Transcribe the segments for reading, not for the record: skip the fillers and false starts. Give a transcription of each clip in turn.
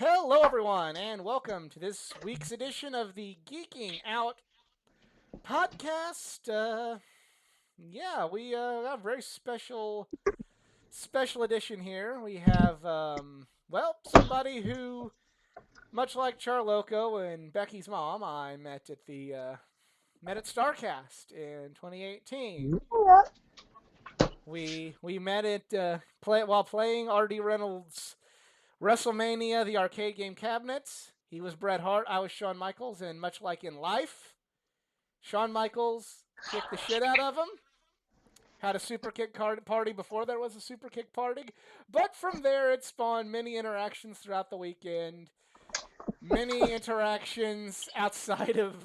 Hello, everyone, and welcome to this week's edition of the Geeking Out podcast. We got a very special edition here. We have, somebody who, much like Charloco and Becky's mom, I met at Starcast in 2018. Yeah. We met at while playing R.D. Reynolds' WrestleMania, the arcade game cabinets. He was Bret Hart. I was Shawn Michaels, and much like in life, Shawn Michaels kicked the shit out of him. Had a super kick party before there was a super kick party, but from there it spawned many interactions throughout the weekend. Many interactions outside of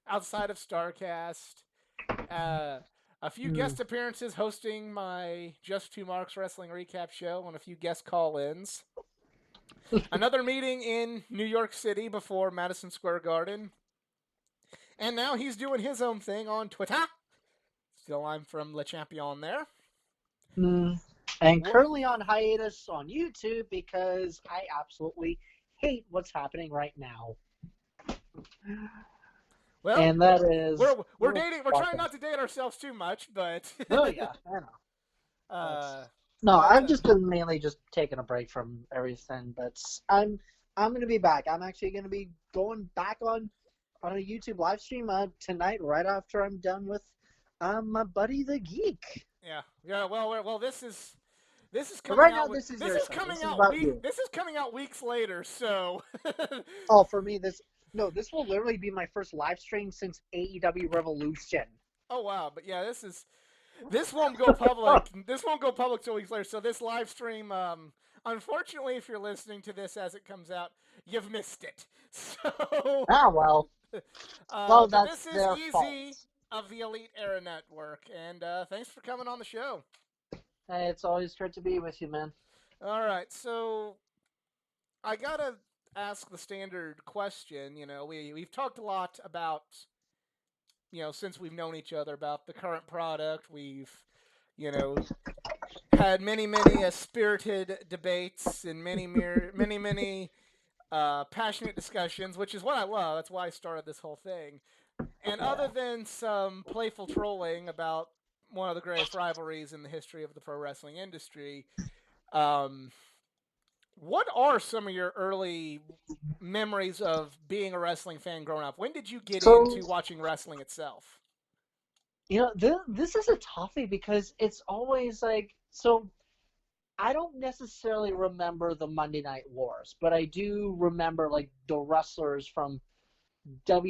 Starcast. A few Hmm. guest appearances hosting my Just Two Marks Wrestling Recap show and a few guest call-ins. Another meeting in New York City before Madison Square Garden. And now he's doing his own thing on Twitter. Still, I'm from Le Champion there. Hmm. And Wha- currently on hiatus on YouTube because I absolutely hate what's happening right now. Well, And that is we're dating. We're trying Starcast. not to date ourselves too much, but Oh yeah, I know. uh, No, but I've just been mainly just taking a break from everything, but I'm gonna be back. I'm actually gonna be going back on a YouTube live stream tonight, right after I'm done with my buddy the Geek. yeah. Well. This is But coming right out. now, this is This your is show. coming This is out about you. This is coming out weeks later. So Oh, for me, this will literally be my first live stream since AEW Revolution. oh wow. But yeah, this won't go public. This won't go public till weeks later. So this live stream, unfortunately, if you're listening to this as it comes out, you've missed it. So, Ah, well. Well, but that's this is their fault. Easy of the Elite Era Network, and thanks for coming on the show. Hey, it's always great to be with you, man. All right, so I gotta ask the standard question. We've talked a lot about since we've known each other about the current product. We've you know had many spirited debates and many passionate discussions, which is what I love. That's why I started this whole thing. And other Yeah. than some playful trolling about one of the greatest rivalries in the history of the pro wrestling industry, um, what are some of your early memories of being a wrestling fan growing up? When did you get So, into watching wrestling itself? this is a toughie because it's always like, so I don't necessarily remember the Monday Night Wars, but I do remember like the wrestlers from the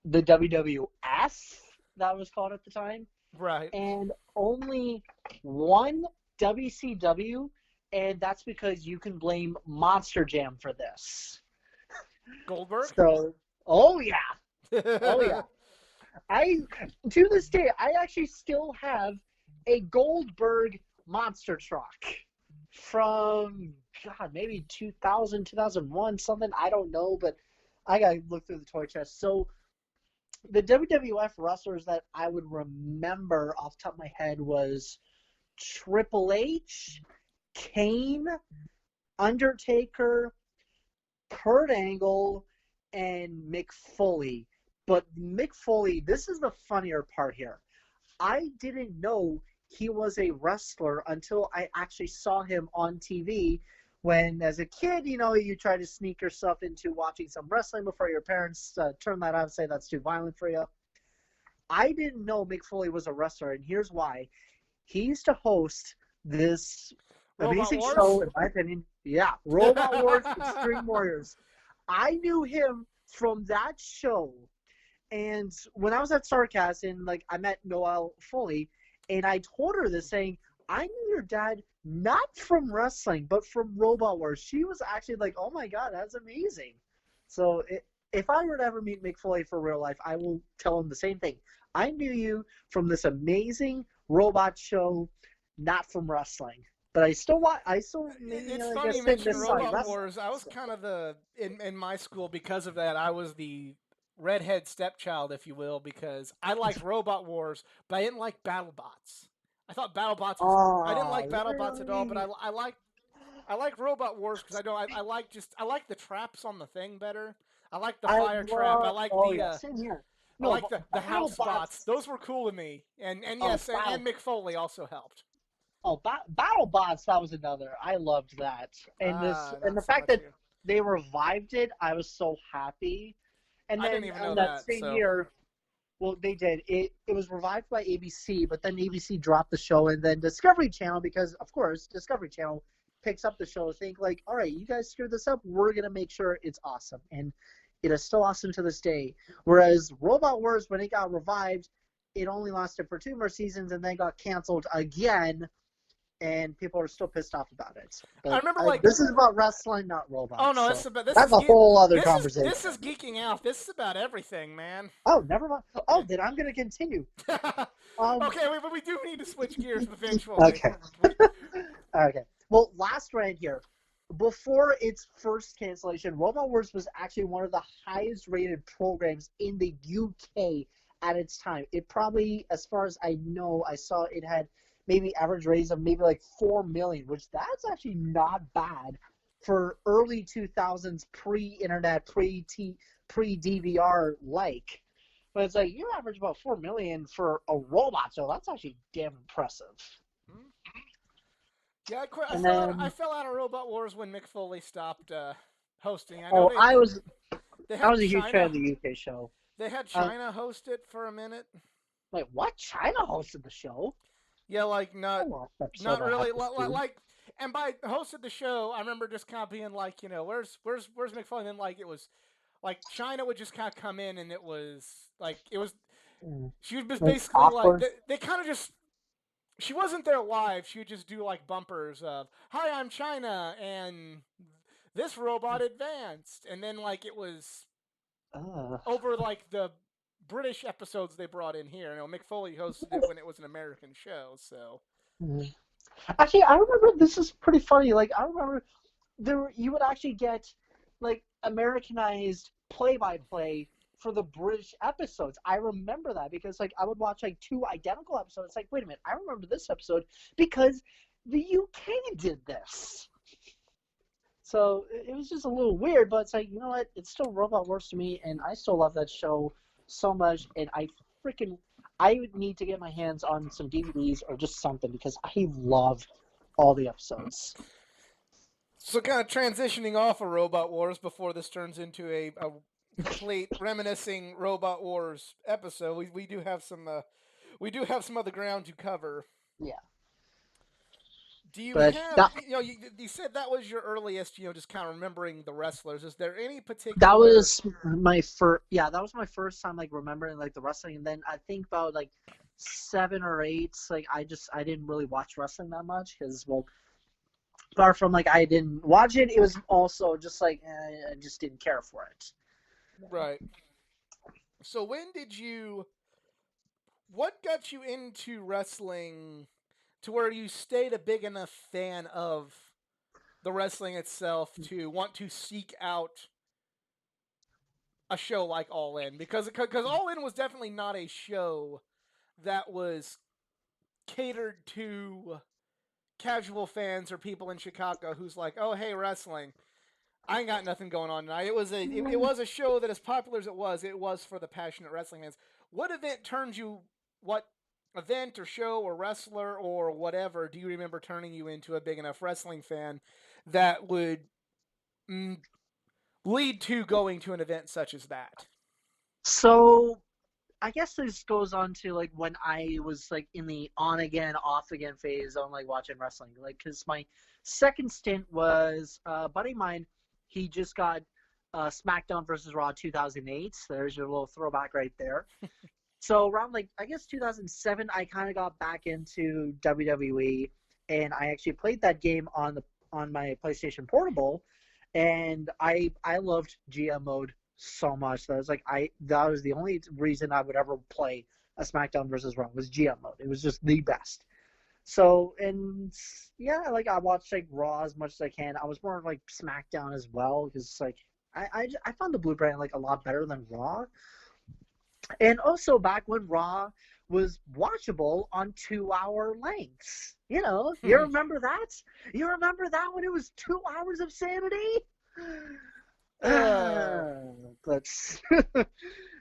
WWF that was called at the time, Right. and only one WCW, and that's because you can blame Monster Jam for this. Goldberg? So, oh yeah, oh yeah. I to this day I actually still have a Goldberg monster truck from God maybe 2000 2001 something, I don't know, but I gotta look through the toy chest. So the WWF wrestlers that I would remember off the top of my head was Triple H, Kane, Undertaker, Kurt Angle, and Mick Foley. But Mick Foley, this is the funnier part here. I didn't know he was a wrestler until I actually saw him on TV when, as a kid, you try to sneak yourself into watching some wrestling before your parents turn that on and say that's too violent for you. I didn't know Mick Foley was a wrestler, and here's why. He used to host this Robot amazing Wars? show, in my opinion. Yeah, Robot Wars Extreme Warriors. I knew him from that show. And when I was at Sarcast and like I met Noelle Foley, and I told her this, saying, I knew your dad not from wrestling, but from Robot Wars. She was actually like, oh my God, that's amazing. So if I were to ever meet Mick Foley for real life, I will tell him the same thing. I knew you from this amazing robot show, not from wrestling. But I still want, I still maybe, It's I funny you guess, say mentioned miss on Robot wrestling. Wars. I was So. kind of in my school because of that. I was the redhead stepchild, if you will, because I liked Robot Wars, but I didn't like BattleBots. I thought BattleBots was I didn't Oh, like BattleBots at all, but really? I liked. I like Robot Wars because I like the traps on the thing better. I like the I fire trap. love. Oh yeah, same here. I No, like but the house bots. BattleBots. Those were cool to me. And Oh, yes, Battle. and McFoley also helped. Oh, BattleBots. That was another. I loved that, and Not the so fact much that here. they revived it, I was so happy. And I didn't then even know on that that. same So year, well, they did. It was revived by ABC, but then ABC dropped the show, and then Discovery Channel, because of course Discovery Channel picks up the show. Think like, all right, you guys screwed this up. We're gonna make sure it's awesome, and it is still awesome to this day. Whereas Robot Wars, when it got revived, it only lasted for 2 more seasons, and then got canceled again, and people are still pissed off about it. I But remember like this is about wrestling, not oh robots. no, So that's a whole other this is conversation. geeking out. This is about everything, man. Oh, never mind. Yeah. Oh, then I'm gonna continue. Um, Okay, but we do need to switch gears eventually. Okay. Okay. Well, last rant here. Before its first cancellation, Robot Wars was actually one of the highest rated programs in the UK at its time. It probably, as far as I know, I saw it had maybe average ratings of maybe like 4 million, which that's actually not bad for early 2000s pre-internet, pre-DVR like. But it's like you average about 4 million for a robot, so that's actually damn impressive. Yeah, And then, I fell out of Robot Wars when Mick Foley stopped hosting. I know oh, they I had was a huge fan China of the UK show. they had Uh, China host it for a minute. like what? China hosted the show? Yeah, like The last episode not I really have to see. like. And by hosted the show, I remember just kind of being like, where's Mick Foley? And then like it was like China would just kind of come in, and it was like it was Mm. she was just Like basically like awkward. they kind of just she wasn't there live. She would just do like bumpers of "Hi, I'm China," and this robot advanced, and then like it was Uh, over like the British episodes they brought in here. You know, Mick Foley hosted it when it was an American show, so mm. Actually, I remember this is pretty funny. Like I remember you would actually get like Americanized play-by-play for the British episodes. I remember that because like I would watch like two identical episodes. It's like, wait a minute, I remember this episode because the UK did this. So it was just a little weird, but it's like, you know what? It's still Robot Wars to me, and I still love that show so much. And I would need to get my hands on some DVDs or just something because I love all the episodes. so kind of transitioning off of Robot Wars before this turns into a complete reminiscing Robot Wars episode. We do have some other ground to cover. Yeah, Do you but have that you said that was your earliest, just kind of remembering the wrestlers. Is there any that particular was my first. Yeah, that was my first time like remembering like the wrestling. And then I think about like 7 or 8. Like I didn't really watch wrestling that much because well, apart from like I didn't watch it, it was also just like I just didn't care for it. right? So what got you into wrestling to where you stayed a big enough fan of the wrestling itself to want to seek out a show like All In? Because All In was definitely not a show that was catered to casual fans or people in Chicago who's like, oh hey, wrestling. I ain't got nothing going on tonight. It was a show that, as popular as it was for the passionate wrestling fans. What event turned you? What event or show or wrestler or whatever do you remember turning you into a big enough wrestling fan that would mm, lead to going to an event such as that? So I guess this goes on to like when I was like in the on again, off again phase on like watching wrestling. Like, because my second stint was a buddy of mine. He just got SmackDown versus Raw 2008. So there's your little throwback right there. So around like I guess 2007, I kind of got back into WWE, and I actually played that game on my PlayStation Portable, and I loved GM mode so much that I was like that was the only reason I would ever play a SmackDown versus Raw was GM mode. It was just the best. So and yeah, like I watched like Raw as much as I can. I was more of like SmackDown as well because like I found the Blue Brand like a lot better than Raw. And also back when Raw was watchable on 2 hour lengths. You remember that? You remember that when it was 2 hours of sanity? uh, That's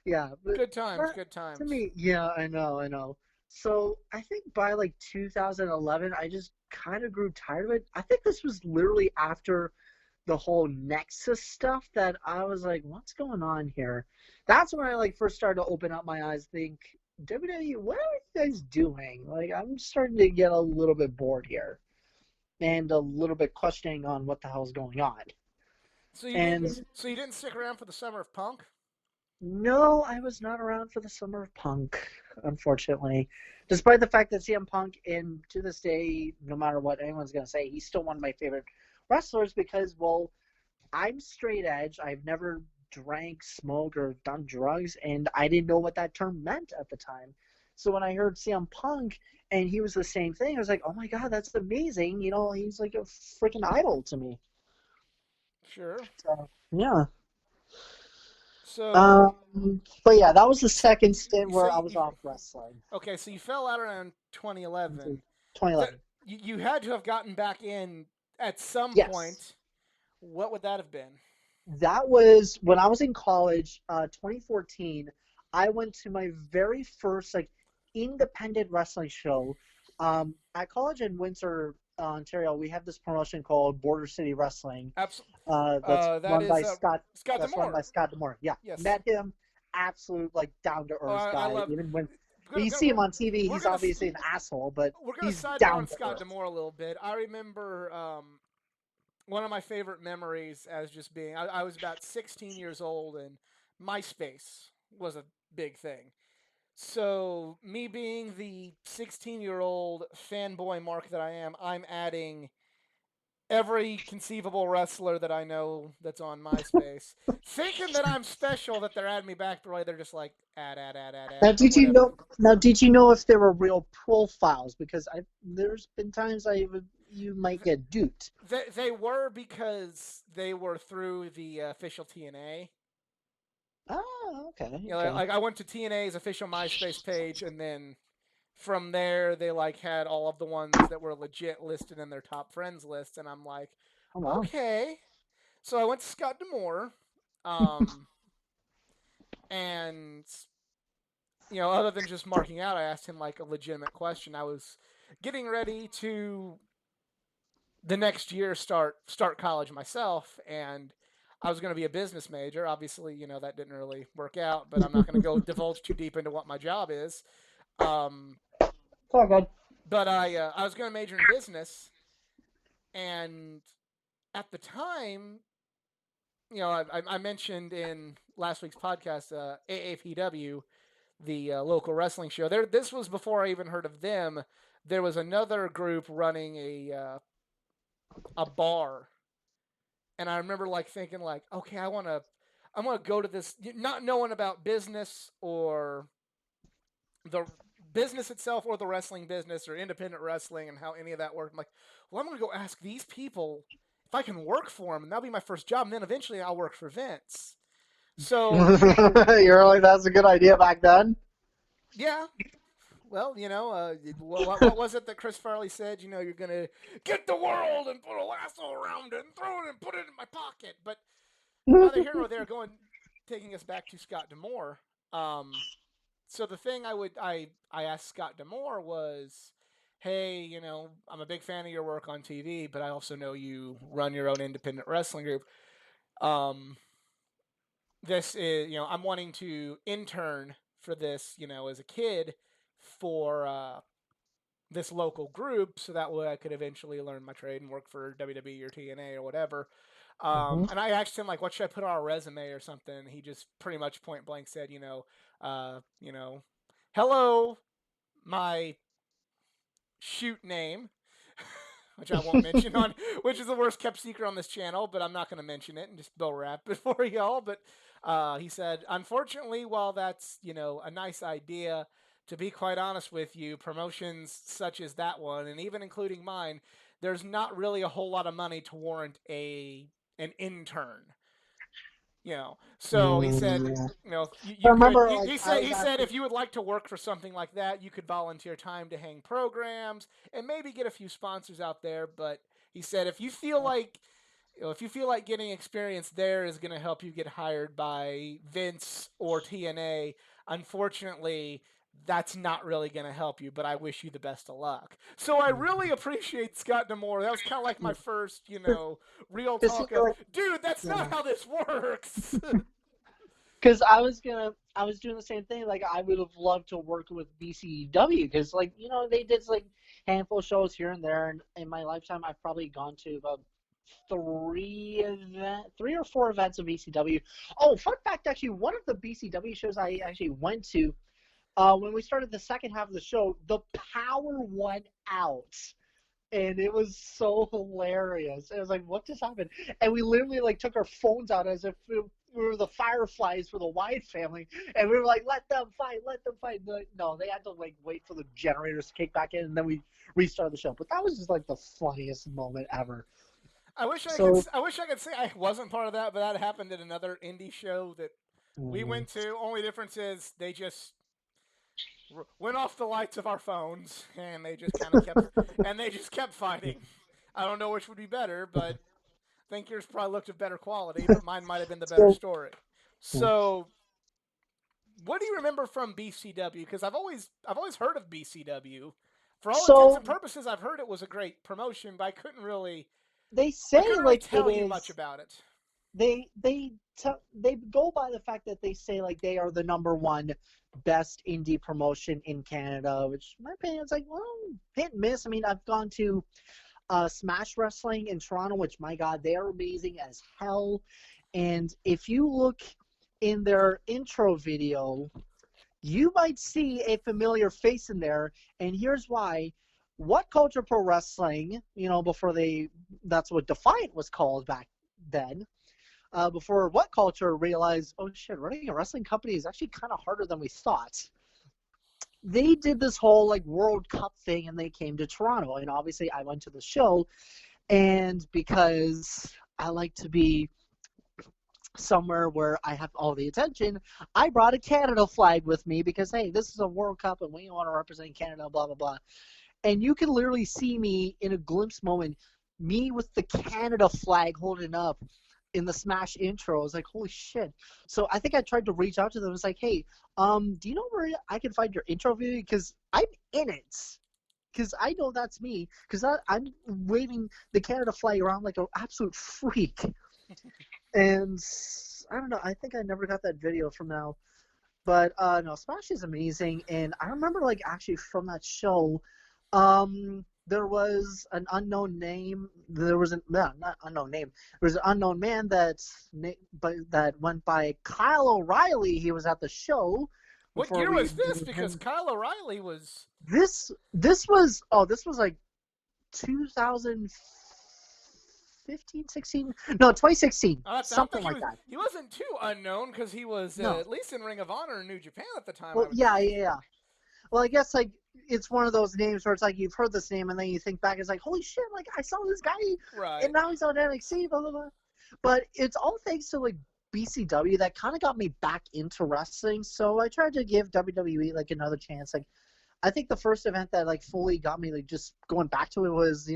yeah, but good times, that, good to times. me, yeah, I know. So I think by like 2011, I just kind of grew tired of it. I think this was literally after the whole Nexus stuff that I was like, what's going on here? That's when I like first started to open up my eyes, think, WWE, what are you guys doing? Like, I'm starting to get a little bit bored here and a little bit questioning on what the hell's going on. So you And didn't. So you didn't stick around for the summer of punk. no, I was not around for the summer of Punk, unfortunately. Despite the fact that CM Punk, and to this day, no matter what anyone's going to say, he's still one of my favorite wrestlers because, well, I'm straight edge. I've never drank, smoked, or done drugs, and I didn't know what that term meant at the time. So when I heard CM Punk and he was the same thing, I was like, oh my God, that's amazing. He's like a freaking idol to me. Sure. So, yeah. So But yeah, that was the so second stint so where I was you off wrestling. okay. So you fell out around 2011. That 2011. you had to have gotten back in at some Yes. point. What would that have been? That was when I was in college, 2014. I went to my very first like independent wrestling show. At college in Windsor, Ontario, we have this promotion called Border City Wrestling. Absolutely. That's That run by is Scott. Scott That's run by Demore. Scott Demore. Yeah, Yes. met him. Absolute like down to Oh, earth I guy. love. Even when We're you gonna, see him on TV, we're he's gonna obviously an asshole, but we're gonna he's sidebar down on to Scott earth. Demore a little bit. I remember one of my favorite memories as just being. I was about 16 years old and MySpace was a big thing. So me being the 16-year-old fanboy Mark that I am, I'm adding every conceivable wrestler that I know that's on MySpace, thinking that I'm special. That they're adding me back, but really they're just like add. But whatever. Now, did you know if there were real profiles? Because there's been times you might get duped. They were because they were through the official TNA. Oh, okay, You know, okay. like I went to TNA's official MySpace page, and then from there they like had all of the ones that were legit listed in their top friends list, and I'm like, Oh wow. okay. So I went to Scott Demore, um, and other than just marking out, I asked him like a legitimate question. I was getting ready to the next year start college myself, and I was going to be a business major. Obviously, that didn't really work out, but I'm not going to go divulge too deep into what my job is. Um, It's all good. but I was going to major in business, and at the time, I mentioned in last week's podcast AAPW, the local wrestling show. This was before I even heard of them. There was another group running a bar, and I remember like thinking like, okay, I want to go to this, not knowing about business or the business itself or the wrestling business or independent wrestling and how any of that worked. I'm like, well, I'm going to go ask these people if I can work for them, and that'll be my first job, and then eventually I'll work for Vince. So You're like, that's a good idea back then. yeah, well, what was it that Chris Farley said? You're gonna get the world and put a lasso around it and throw it and put it in my pocket. But neither here nor there. Taking us back to Scott Demore. Um, so the thing I asked Scott Demore was, hey, I'm a big fan of your work on TV, but I also know you run your own independent wrestling group. Um, this is, I'm wanting to intern for this, as a kid for this local group, so that way I could eventually learn my trade and work for WWE or TNA or whatever. Mhm. And I asked him like, what should I put on a resume or something? And he just pretty much point blank said, uh, you know, hello, my shoot name, which I won't mention on, which is the worst kept secret on this channel, but I'm not going to mention it and just bill wrap it for y'all. But he said, unfortunately, while that's a nice idea, to be quite honest with you, promotions such as that one, and even including mine, there's not really a whole lot of money to warrant an intern. So he said, Mm, I you could. remember, He, like, he I said was he said actually. if you would like to work for something like that, you could volunteer time to hang programs and maybe get a few sponsors out there. But he said if you feel like getting experience there is going to help you get hired by Vince or TNA, unfortunately, that's not really going to help you, but I wish you the best of luck. So I really appreciate Scott Demore. That was kind of like my first, real Because, talk of, like, dude, that's not yeah. how this works. Because I was doing the same thing. Like, I would have loved to work with BCW because, like, they did like handful of shows here and there. And in my lifetime, I've probably gone to about three or four events of BCW. Oh, fun fact! Actually, one of the BCW shows I actually went to, when we started the second half of the show, the power went out. And it was so hilarious. It was like, what just happened? And we literally like took our phones out as if we were the Fireflies for the Wyatt family, and we were like, let them fight, let them fight. Like, no, they had to like wait for the generators to kick back in, and then we restarted the show. But that was just like the funniest moment ever. So, I wish I could say I wasn't part of that, but that happened at another indie show that we mm, went to. Only difference is they just went off the lights of our phones, and they just kept fighting. I don't know which would be better, but I think yours probably looked of better quality, but mine might have been the better so, story. mm. So, what do you remember from BCW? Because I've always heard of BCW. For all intents so and purposes, I've heard it was a great promotion, but they I say couldn't really like it tell you much is. about it. They go by the fact that they say like they are the number one best indie promotion in Canada, which in my opinion is like, well, hit and miss. I mean, I've gone to Smash Wrestling in Toronto, which my God, they are amazing as hell. And if you look in their intro video, you might see a familiar face in there, and here's why. What Culture Pro Wrestling, before that's what Defiant was called back then, before What Culture realized, oh shit, running a wrestling company is actually kind of harder than we thought. They did this whole like World Cup thing and they came to Toronto. And obviously, I went to the show. And because I like to be somewhere where I have all the attention, I brought a Canada flag with me because, hey, this is a World Cup and we want to represent Canada, blah, blah, blah. And you can literally see me in a glimpse moment, me with the Canada flag holding up in the Smash intro. I was like, holy shit. So I think I tried to reach out to them. I was like, hey, do you know where I can find your intro video? Because I'm in it. Because I know that's me. Because I'm waving the Canada flag around like an absolute freak. And I don't know. I think I never got that video from now. But no, Smash is amazing. And I remember like actually from that show, there was an unknown name. There was an no, not unknown name. There was an unknown man that went by Kyle O'Reilly. He was at the show What before year we was this? knew Because him. Kyle O'Reilly was. This was like 2015, 16. No, 2016, I don't something think like that. he wasn't too unknown because he was No, at least in Ring of Honor in New Japan at the time. well, I would yeah, think. yeah, yeah. Well, I guess like it's one of those names where it's like you've heard this name and then you think back, it's like, holy shit, like I saw this guy Right. and now he's on NXT, blah blah blah. But it's all thanks to like BCW that kind of got me back into wrestling. So I tried to give WWE like another chance. Like I think the first event that like fully got me like just going back to it was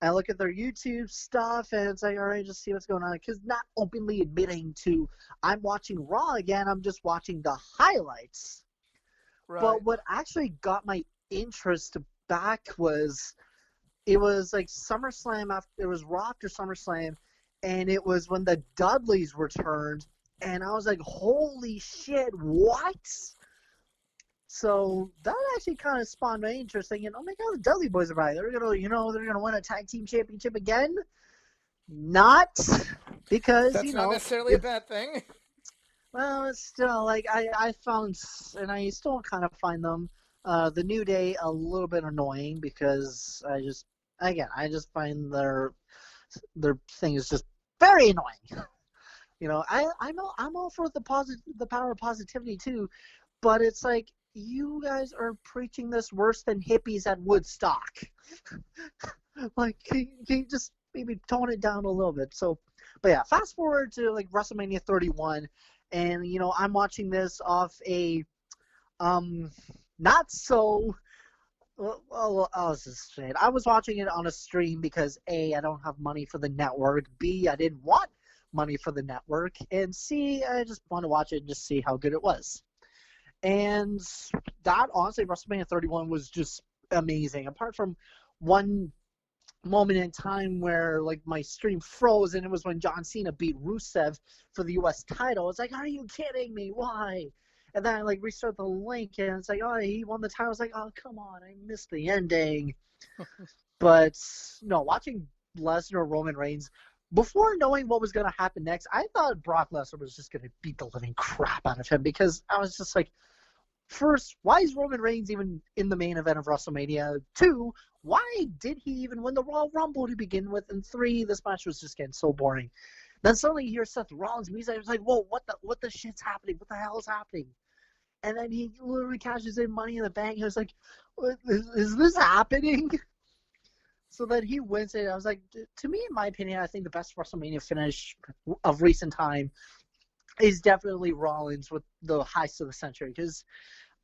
I look at their YouTube stuff and it's like, all right, just see what's going on. Because not openly admitting to I'm watching Raw again, I'm just watching the highlights. Right. But what actually got my interest back was it was like SummerSlam after it was Raw after SummerSlam, and it was when the Dudleys returned, and I was like, holy shit, what? So that actually kind of spawned my interest, thinking, oh my god, the Dudley Boys are back. They're gonna win a tag team championship again. Not because That's not necessarily a it's bad thing. well, it's still like I found, and I still kind of find them, the New Day a little bit annoying because I just find their thing is just very annoying. I'm all for the power of positivity too, but it's like you guys are preaching this worse than hippies at Woodstock. Like, can you just maybe tone it down a little bit? So, But yeah, fast forward to like WrestleMania 31, and I'm watching this off a um not so well, I'll just say it. I was watching it on a stream because A, I don't have money for the network. B, I didn't want money for the network. And C, I just want to watch it and just see how good it was. And that, honestly, WrestleMania 31 was just amazing. Apart from one moment in time where like my stream froze, and it was when John Cena beat Rusev for the U.S. title. It's like, are you kidding me? Why? And then I like restart the link, and it's like, oh, he won the title. I was like, oh, come on, I missed the ending. But no, watching Lesnar Roman Reigns, before knowing what was going to happen next, I thought Brock Lesnar was just going to beat the living crap out of him, because I was just like, first, why is Roman Reigns even in the main event of WrestleMania? Two, why did he even win the Royal Rumble to begin with? And three, this match was just getting so boring. Then suddenly you hear Seth Rollins' music. I was like, whoa, what the shit's happening? What the hell is happening? And then he literally cashes in Money in the Bank. I was like, is this happening? So then he wins it. I was like, to me, in my opinion, I think the best WrestleMania finish of recent time is definitely Rollins with the heist of the century. Because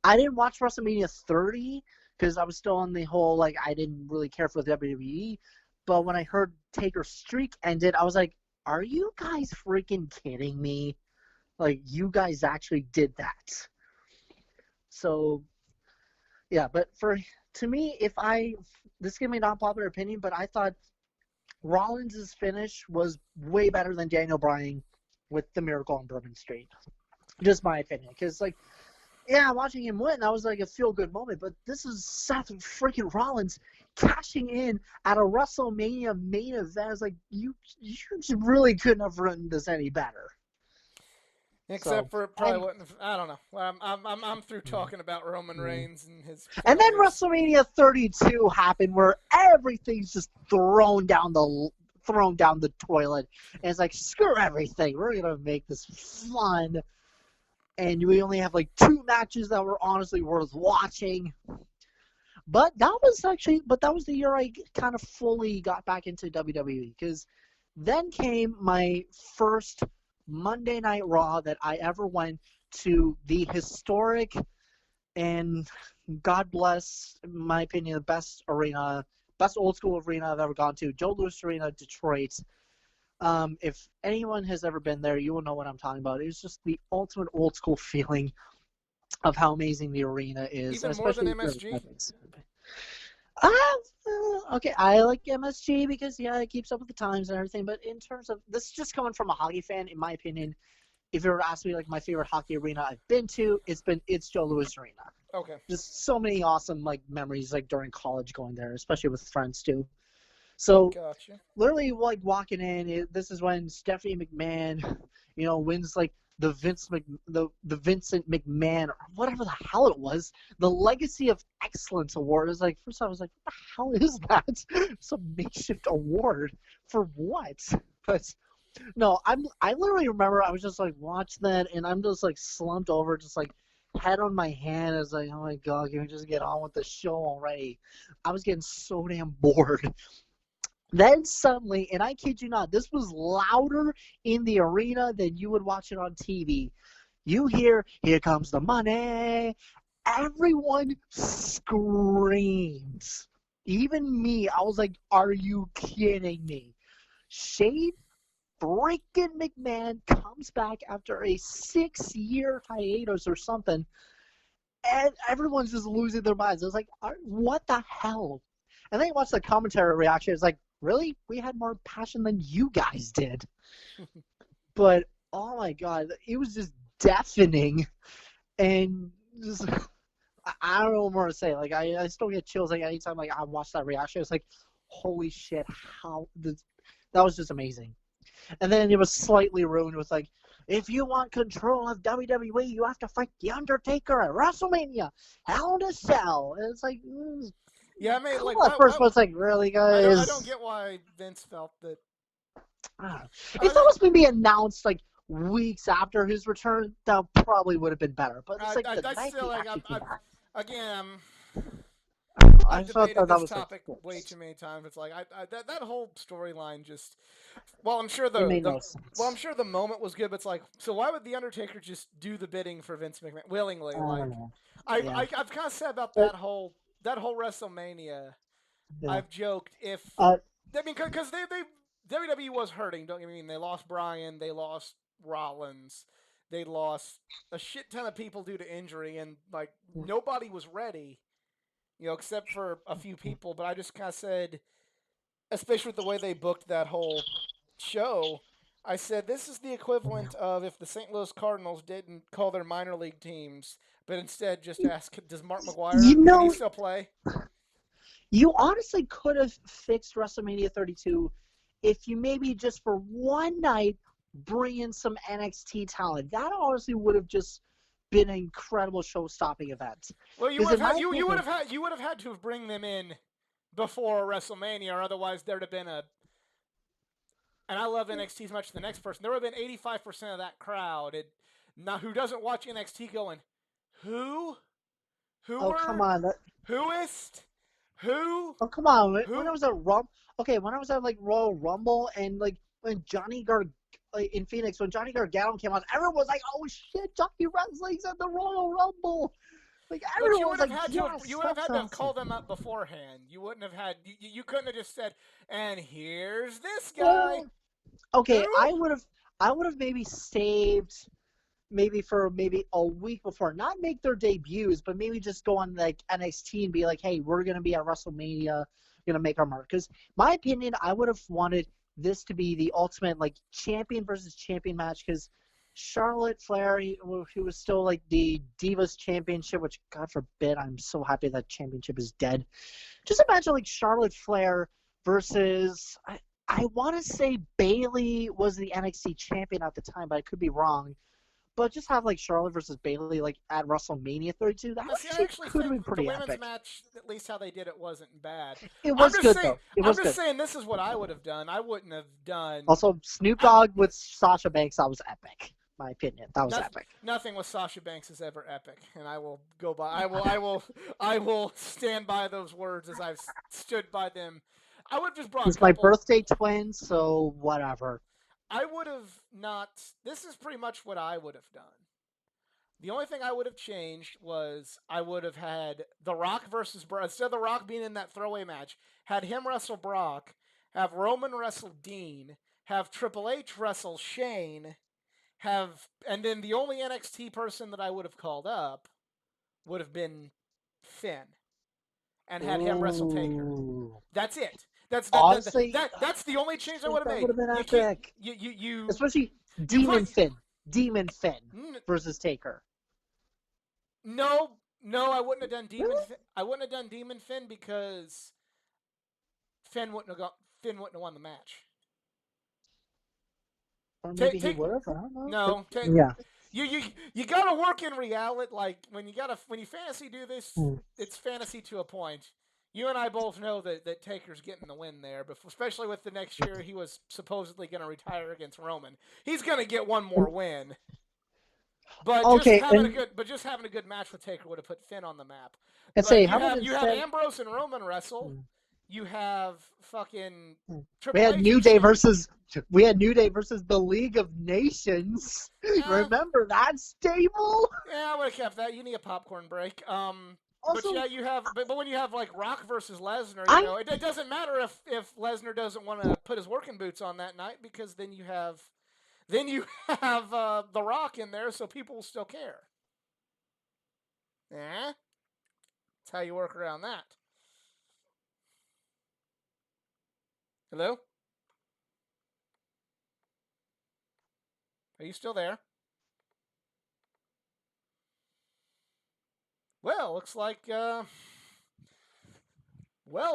I didn't watch WrestleMania 30 because I was still on the whole, like, I didn't really care for the WWE. But when I heard Taker's streak ended, I was like, are you guys freaking kidding me? Like, you guys actually did that. So, yeah, but to me, this is going to be an unpopular opinion, but I thought Rollins' finish was way better than Daniel Bryan with the Miracle on Bourbon Street. Just my opinion. Because, like, yeah, watching him win, that was like a feel-good moment, but this is Seth freaking Rollins cashing in at a WrestleMania main event. It's like, you really couldn't have written this any better. Except So, for it probably wouldn't. I don't know. I'm through talking about Roman Reigns and his and then failures. WrestleMania 32 happened, where everything's just thrown down the toilet, and it's like, screw everything. We're gonna make this fun. And we only have like 2 matches that were honestly worth watching. But that was the year I kind of fully got back into WWE, because then came my first Monday Night Raw that I ever went to, the historic, and God bless, in my opinion, the best old school arena I've ever gone to, Joe Louis Arena, Detroit. If anyone has ever been there, you will know what I'm talking about. It's just the ultimate old school feeling of how amazing the arena is, Even more than especially MSG. Okay, I like MSG because it keeps up with the times and everything. But in terms of this, is just coming from a hockey fan, in my opinion, if you were to ask me like my favorite hockey arena I've been to, it's Joe Louis Arena. Okay. Just so many awesome like memories like during college going there, especially with friends too. So Gotcha. literally like walking in, this is when Stephanie McMahon, wins like the Vincent McMahon, or whatever the hell it was, the Legacy of Excellence Award. Is like, first I was like, what the hell is that? Some makeshift award for what? But no, I literally remember I was just like, watch that, and I'm just like slumped over, just like head on my hand. I was like, oh my god, can we just get on with the show already? I was getting so damn bored. Then suddenly, and I kid you not, this was louder in the arena than you would watch it on TV. You hear, here comes the money. Everyone screams. Even me, I was like, are you kidding me? Shane freaking McMahon comes back after a 6-year hiatus or something, and everyone's just losing their minds. I was like, what the hell? And then you watch the commentary reaction. It's like, really? We had more passion than you guys did. But, oh my god, it was just deafening. And just, I don't know what more to say. Like, I still get chills like anytime like I watch that reaction. It's like, holy shit, that was just amazing. And then it was slightly ruined with like, if you want control of WWE, you have to fight The Undertaker at WrestleMania, Hell in a Cell. And it's like, Yeah, I mean, like, at first, it's like, really, guys? I don't get why Vince felt that. If that was going to be announced like weeks after his return, that probably would have been better. But it's like the night he actually came back. Again, I I've thought that debated that this was like topic way too forced. many times. It's like that whole storyline just. Well, I'm sure It the made the no well, I'm sense. sure the moment was good, but it's like, so why would the Undertaker just do the bidding for Vince McMahon willingly? I Like, don't know. I've Yeah, I, I've kind of said about but that whole WrestleMania. yeah. I've joked if Uh, I mean because they WWE was hurting. Don't get me wrong. They lost Bryan. They lost Rollins. They lost a shit ton of people due to injury, and like nobody was ready. Except for a few people. But I just kind of said, especially with the way they booked that whole show, I said this is the equivalent of if the St. Louis Cardinals didn't call their minor league teams, but instead just you, ask, does Mark you McGuire can he know, still play? you honestly could have fixed WrestleMania 32 if you maybe just for one night bring in some NXT talent. That honestly would have just been an incredible show-stopping event. Well, you Because would in have had my you would opinion, have had you would have had to have bring them in before WrestleMania, or otherwise there'd have been a. And I love NXT as much as the next person. There would have been 85% of that crowd, now who doesn't watch NXT, going, who, who oh come were, on, whoist, who, oh come on. When I who. was at okay, when I was at like Royal Rumble and like when like, in Phoenix, when Johnny Gargano came on, everyone was like, "Oh shit, Johnny Wrestling's at the Royal Rumble!" Like But everyone you was would have like, had to have "Yes, you would have that's had to have awesome." called them up beforehand. You wouldn't have had you couldn't have just said, and here's this guy. Well, okay, Who? I would have maybe saved maybe for maybe a week before, not make their debuts, but maybe just go on like NXT and be like, hey, we're gonna be at WrestleMania, gonna make our mark. Because my opinion, I would have wanted this to be the ultimate like champion versus champion match. Because Charlotte Flair, he was still like the Divas Championship, which God forbid, I'm so happy that championship is dead. Just imagine like Charlotte Flair versus I want to say Bailey was the NXT champion at the time, but I could be wrong. But just have like Charlotte versus Bailey like at WrestleMania 32. That Now, see, I actually actually could have think been the pretty women's epic. match, at least how they did it, wasn't bad. It I'm was just good saying. though. It I'm was just good. saying. This is what I would have done. I wouldn't have done. Also, Snoop I, Dogg with Sasha Banks, that was epic. My opinion, that was epic. nothing with Sasha Banks is ever epic, and I will go by. I will stand by those words as I've stood by them. I would have just brought a It's my couple. birthday twin, so whatever. I would have not. This is pretty much what I would have done. The only thing I would have changed was I would have had The Rock versus Brock. Instead of The Rock being in that throwaway match, had him wrestle Brock, have Roman wrestle Dean, have Triple H wrestle Shane, and then the only NXT person that I would have called up would have been Finn, and had him wrestle Taker. Ooh. That's it. Honestly, That's the only change I would shit, have that made. would have been You keep epic. Especially you put. Demon Finn versus Taker. No, I wouldn't have done Really? I wouldn't have done Demon Finn because Finn wouldn't have won the match. Or maybe Take he take would have. I don't know. no take Yeah. you gotta work in reality. Like when you fantasy do this, Hmm. it's fantasy to a point. You and I both know that Taker's getting the win there, but especially with the next year he was supposedly going to retire against Roman. He's going to get one more win. But Okay, and just having a good match with Taker would have put Finn on the map. say, But how about you have instead? Ambrose and Roman wrestle. Hmm. You have fucking Hmm. We Triple had H New and Day Shane. versus the League of Nations. Yeah, Remember that stable? yeah, I would have kept that. You need a popcorn break. But Also, yeah, but when you have like Rock versus Lesnar, I it doesn't matter if Lesnar doesn't want to put his working boots on that night, because then you have The Rock in there, so people will still care. Yeah, that's how you work around that. Hello, are you still there? Well, looks like well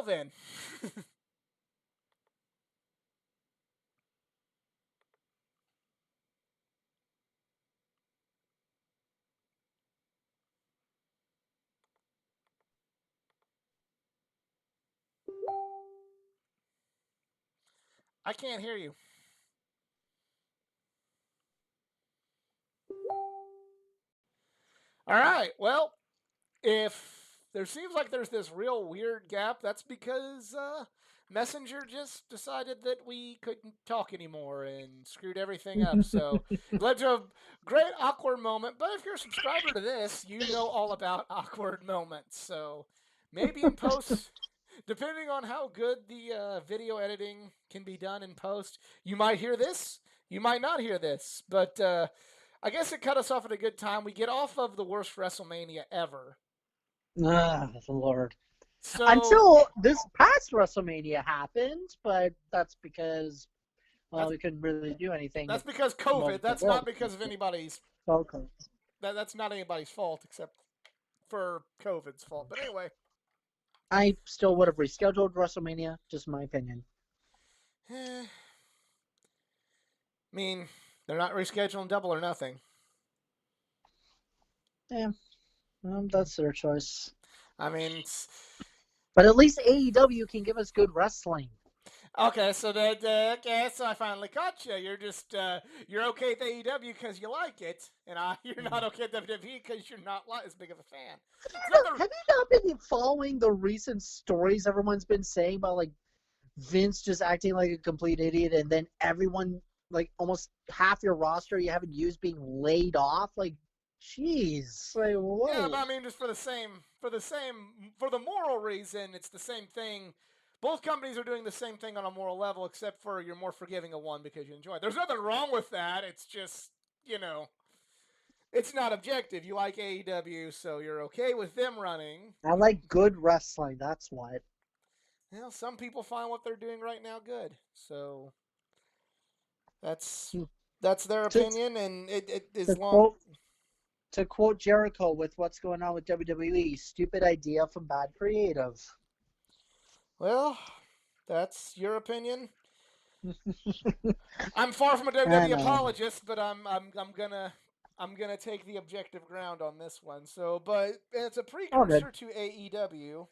then. I can't hear you. All right. Well, if there seems like there's this real weird gap. That's because Messenger just decided that we couldn't talk anymore and screwed everything up. So it led to a great awkward moment. But if you're a subscriber to this, you know all about awkward moments. So maybe in post, depending on how good the video editing can be done in post, you might hear this. You might not hear this. But I guess it cut us off at a good time. We get off of the worst WrestleMania ever. Ah, Lord. So Until this past WrestleMania happened, but that's because, well, that's we couldn't really do anything that's because about COVID. the That's not world. because of anybody's Okay. that's not anybody's fault except for COVID's fault. But anyway, I still would have rescheduled WrestleMania, just my opinion. I mean, they're not rescheduling Double or Nothing. Yeah, well, that's their choice. I mean, But at least AEW can give us good wrestling. okay, so okay, so I finally caught you. You're just you're okay with AEW because you like it, and you're not okay with WWE because you're not as big of a fan. It's not the Have you not been following the recent stories everyone's been saying about like Vince just acting like a complete idiot, and then everyone, like almost half your roster you haven't used, being laid off? Like, jeez, like yeah, whoa. but I mean, just for the moral reason, it's the same thing. Both companies are doing the same thing on a moral level, except for you're more forgiving of one because you enjoy it. There's nothing wrong with that. It's just, you know, it's not objective. You like AEW, so you're okay with them running. I like good wrestling. That's what. Well, some people find what they're doing right now good. So that's Hmm. that's their To opinion, and it to is long. quote to quote Jericho with what's going on with WWE, stupid idea from bad creative. Well, that's your opinion. I'm far from a WWE And apologist, but I'm gonna take the objective ground on this one. So, but it's a all good. precursor to AEW.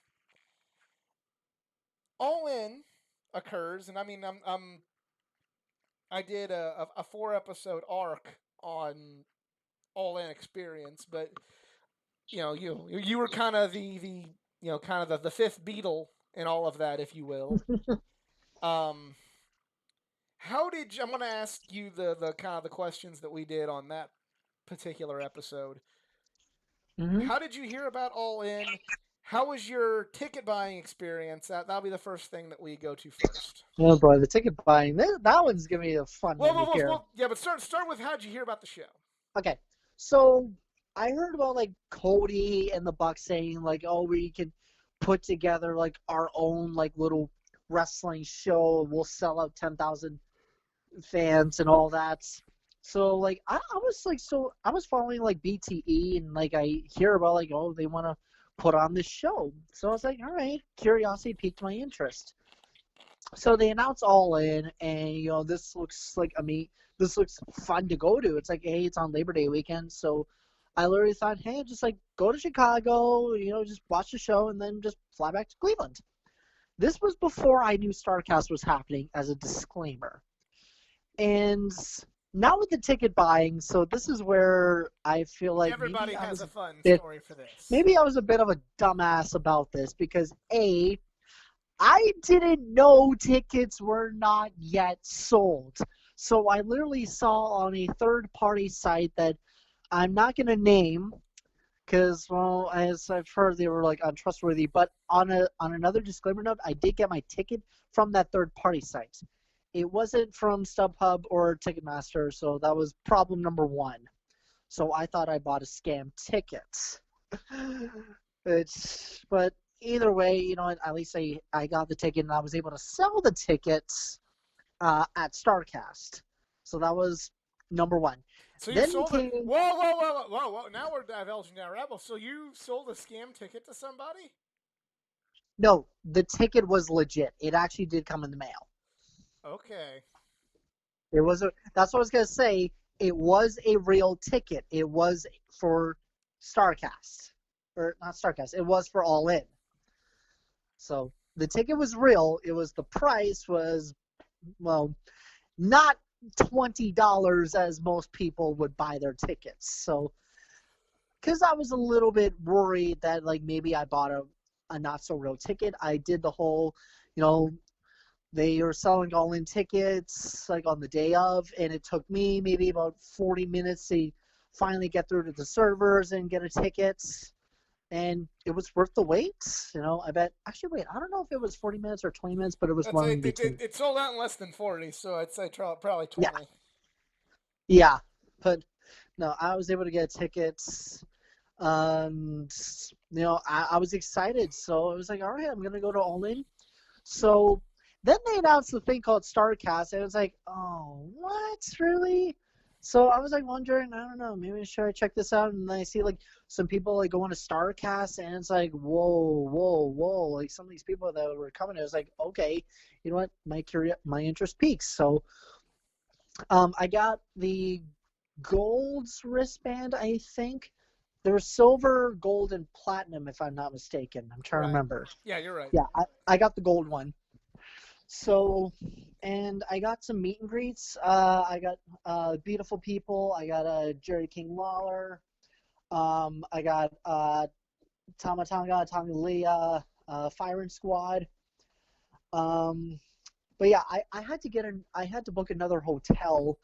All In occurs, and I mean I did a 4 episode arc on All In experience, but you were kind of the kind of the fifth Beatle in all of that, if you will. Um, how did I'm going to ask you the kind of the questions that we did on that particular episode. Hmm. How did you hear about All In? How was your ticket buying experience? That'll be the first thing that we go to first. Oh boy, the ticket buying. That one's gonna be a fun one to hear. Yeah, but start with how did you hear about the show? Okay, so I heard about like Cody and the Bucks saying like, oh, we can put together like our own like little wrestling show. We'll sell out 10,000 fans and all that. So like I was like I was following like BTE, and like I hear about like, oh, they want to put on this show. So I was like, all right, curiosity piqued my interest. So they announce All In, and this looks like, I mean, this looks fun to go to. It's like, hey, it's on Labor Day weekend, so I literally thought, hey, just like go to Chicago, just watch the show, and then just fly back to Cleveland. This was before I knew Starcast was happening, as a disclaimer. And now with the ticket buying, so this is where I feel like Everybody has a fun bit, story for this. maybe I was a bit of a dumbass about this, because I didn't know tickets were not yet sold. So I literally saw on a third-party site that I'm not going to name, because, well, as I've heard, they were like untrustworthy. But on another disclaimer note, I did get my ticket from that third-party site. It wasn't from StubHub or Ticketmaster, so that was problem number one. So I thought I bought a scam ticket. But either way, at least I got the ticket, and I was able to sell the tickets at Starcast. So that was number one. So you Then sold it. came Whoa! Now we're divulging our rebel. So you sold a scam ticket to somebody? No, the ticket was legit. It actually did come in the mail. Okay. That's what I was gonna say. It was a real ticket. It was for Starcast, or not Starcast. It was for All In. So the ticket was real. The price was, well, not $20 as most people would buy their tickets. So because I was a little bit worried that like maybe I bought a not so real ticket. I did the whole, you know, they were selling all in tickets like on the day of, and it took me maybe about 40 minutes to finally get through to the servers and get a ticket. And it was worth the wait. You know, I bet. Actually, wait, I don't know if it was 40 minutes or 20 minutes, but it was That's one in it. between. It sold out in less than 40, so I'd say probably Yeah, 20. yeah. But no, I was able to get tickets. And, I was excited. So I was like, all right, I'm going to go to All In. So then they announced the thing called StarCast, and it was like, oh, what, really? So I was like wondering, I don't know, maybe should I check this out? And then I see like some people like going to StarCast, and it's like, whoa, whoa, whoa! Like some of these people that were coming, it was like, okay, you know what, my interest peaks. So I got the gold's wristband, I think. There was silver, gold, and platinum, if I'm not mistaken. I'm trying to Right. remember. Yeah, you're right. Yeah, I got the gold one. So, and I got some meet and greets. I got beautiful people. I got Jerry King Lawler. I got Tamatanga, Tongalia, Firing Squad. Um, but yeah, I had to I had to book another hotel,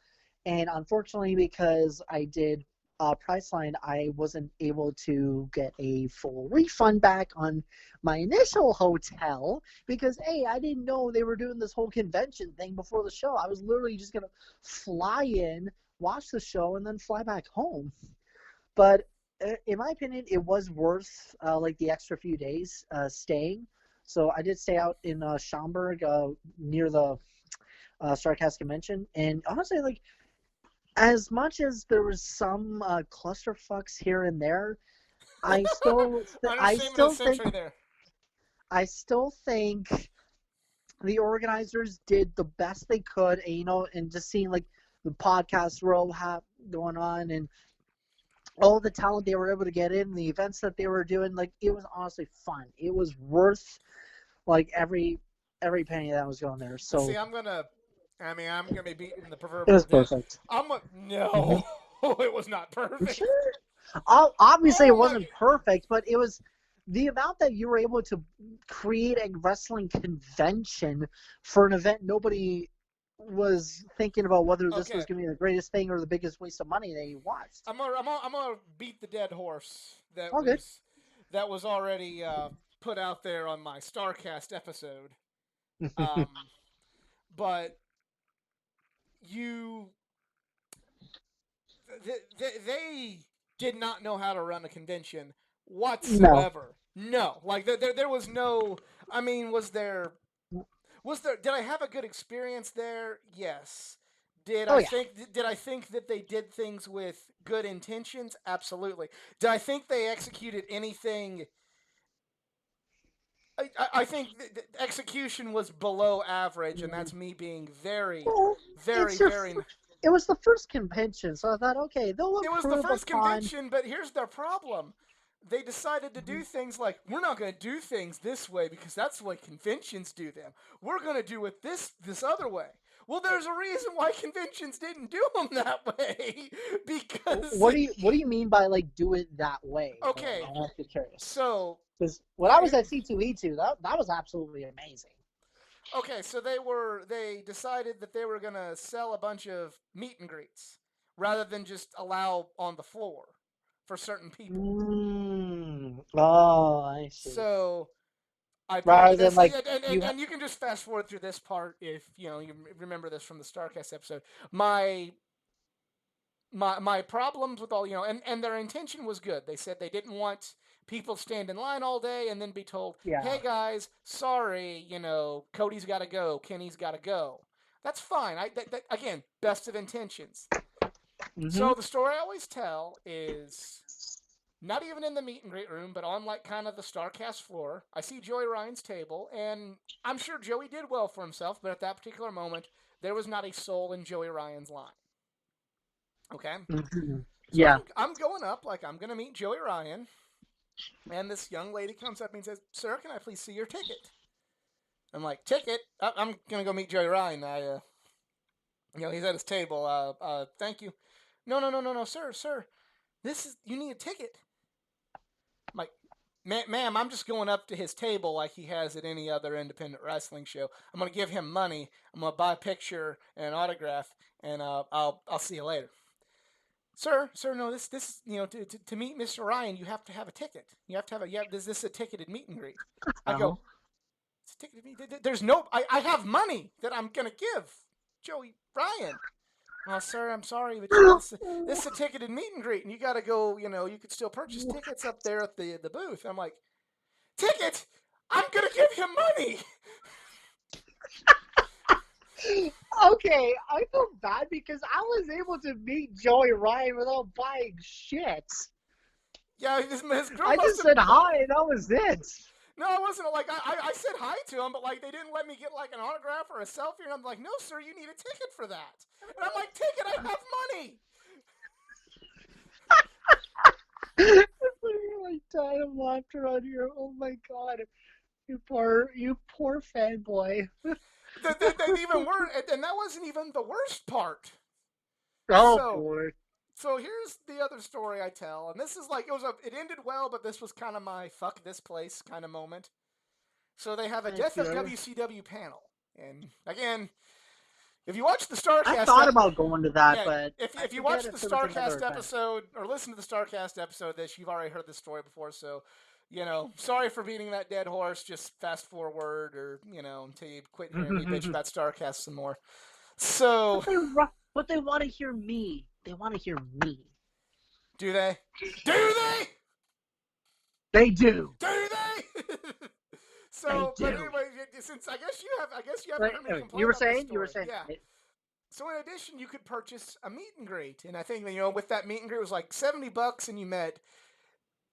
and unfortunately, because I did Priceline, I wasn't able to get a full refund back on my initial hotel because hey, I didn't know they were doing this whole convention thing before the show. I was literally just gonna fly in, watch the show, and then fly back home. But in my opinion, it was worth like the extra few days staying. So I did stay out in Schaumburg near the Sarcastic Convention, and honestly, like as much as there was some clusterfucks here and there, I still, I Understatement of the still think, century there. I still think the organizers did the best they could, and, and just seeing like the podcast row going on and all the talent they were able to get in, the events that they were doing, like it was honestly fun. It was worth like every penny that was going there. See, So I'm gonna be beating the it proverbial was dead. perfect. No, it was not perfect. Obviously, it Oh my! wasn't perfect, but it was the amount that you were able to create a wrestling convention for an event nobody was thinking about whether this Okay, was going to be the greatest thing or the biggest waste of money they watched. I'm gonna beat the dead horse All good. that was already put out there on my Starcast episode. Um, but you they did not know how to run a convention No. whatsoever. No, like there was no. I mean, was there? Did I have a good experience there? Yes. Oh yeah. Did I think that they did things with good intentions? Absolutely. Did I think they executed anything? I think execution was below average, and that's me being Well, it's your. very. It was the first convention, so I thought, okay, they'll It was the improve first upon. convention, but here's their problem. They decided to do things like we're not going to do things this way because that's the way conventions do them. We're going to do it this other way. Well, there's a reason why conventions didn't do them that way because What do you mean by like do it that way? okay, I'm actually curious. so Because when I was at C2E2, that was absolutely amazing. okay, so they decided that they were going to sell a bunch of meet and greets rather than just allow on the floor for certain people. Oh, I see. So I Rather paid than this, like you. and you can just fast forward through this part if you remember this from the Starcast episode. My my problems with all and their intention was good. They said they didn't want people stand in line all day and then be told, Yeah. "Hey guys, sorry, Cody's got to go, Kenny's got to go." That's fine. Again, best of intentions. Mm-hmm. So the story I always tell is not even in the meet and greet room, but on like kind of the Starcast floor. I see Joey Ryan's table, and I'm sure Joey did well for himself, but at that particular moment, there was not a soul in Joey Ryan's line. Okay, Mm-hmm. so Yeah. I'm going up like I'm gonna meet Joey Ryan, and this young lady comes up and says, "Sir, can I please see your ticket?" I'm like, "Ticket? I'm gonna go meet Joey Ryan. He's at his table. Thank you." No, no, no, no, no, sir, sir. You need a ticket. I'm like, ma'am, I'm just going up to his table like he has at any other independent wrestling show. I'm gonna give him money. I'm gonna buy a picture and an autograph, and I'll see you later. Sir, no, this to meet Mr. Ryan, you have to have a ticket. You have to have a this is a ticketed meet and greet. I Oh. go, it's a ticketed meet. There's no, I have money that I'm gonna give Joey Ryan. Well, sir, I'm sorry, but this is a ticketed meet and greet, and you got to go. You could still purchase tickets up there at the booth. I'm like, ticket? I'm gonna give him money. Okay, I feel bad because I was able to meet Joey Ryan without buying shit. Yeah, his girl I must just have. said hi and that was it. No, I wasn't like I said hi to him, but like they didn't let me get like an autograph or a selfie, and I'm like, no, sir, you need a ticket for that. And I'm like, ticket? I have money. I'm like dying of laughter on here. Oh my god. You poor fanboy. They even were, and that wasn't even the worst part. Oh So boy. So here's the other story I tell, and this is like it ended well, but this was kind of my fuck this place kind of moment. So they have a Death of Okay. WCW panel, and again, if you watch the I Starcast, thought about going to that, yeah, but if I if you forget watch if the there was another Starcast event. episode or listen to the Starcast episode, this you've already heard this story before. So, sorry for beating that dead horse. Just fast forward, or until you quit hearing me bitch about Starcast some more. So, But they want to hear me. They want to hear me. do they? Do they? They do. Do they? They So, but do. anyway, since I guess you haven't Right, heard me complain you were about this saying. You were story. saying. Yeah. So in addition, you could purchase a meet and greet, and I think with that meet and greet it was like $70, and you met